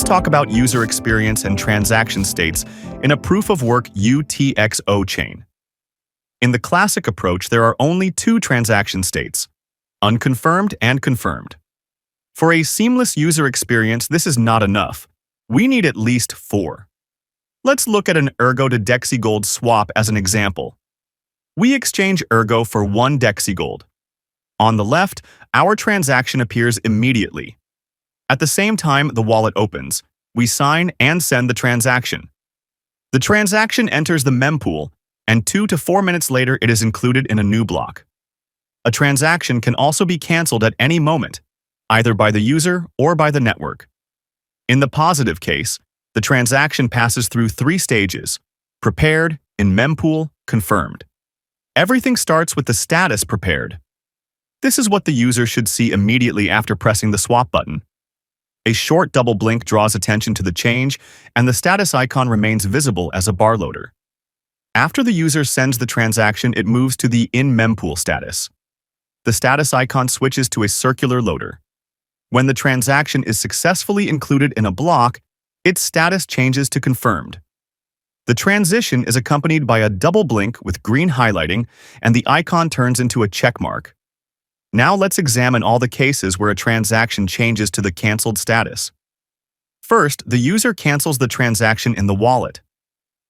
let's talk about user experience and transaction states in a proof-of-work UTxO chain. In the classic approach, there are only two transaction states, unconfirmed and confirmed. For a seamless user experience, this is not enough. We need at least four. Let's look at an Ergo DexiGold swap as an example. We exchange Ergo for one DexiGold. On the left, our transaction appears immediately. At the same time the wallet opens, we sign and send the transaction. The transaction enters the mempool, and 2 to 4 minutes later it is included in a new block. A transaction can also be cancelled at any moment, either by the user or by the network. In the positive case, the transaction passes through 3 stages: prepared, in mempool, confirmed. Everything starts with the status prepared. This is what the user should see immediately after pressing the swap button. A short double blink draws attention to the change, and the status icon remains visible as a bar loader. After the user sends the transaction, it moves to the in-mempool status. The status icon switches to a circular loader. When the transaction is successfully included in a block, its status changes to confirmed. The transition is accompanied by a double blink with green highlighting, and the icon turns into a check mark. Now let's examine all the cases where a transaction changes to the cancelled status. First, the user cancels the transaction in the wallet.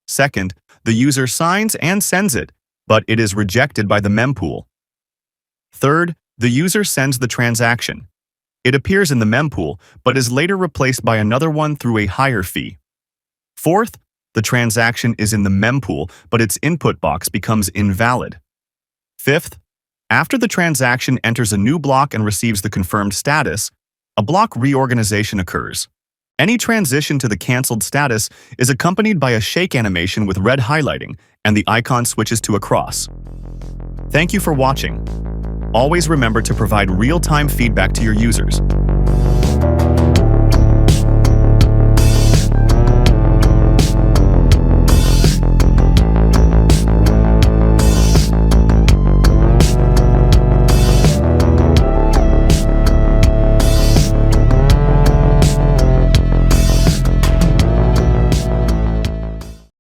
Second, the user signs and sends it, but it is rejected by the mempool. Third, the user sends the transaction. It appears in the mempool, but is later replaced by another one through a higher fee. Fourth, the transaction is in the mempool, but its input box becomes invalid. Fifth, after the transaction enters a new block and receives the confirmed status, a block reorganization occurs. Any transition to the cancelled status is accompanied by a shake animation with red highlighting, and the icon switches to a cross. Thank you for watching. Always remember to provide real-time feedback to your users.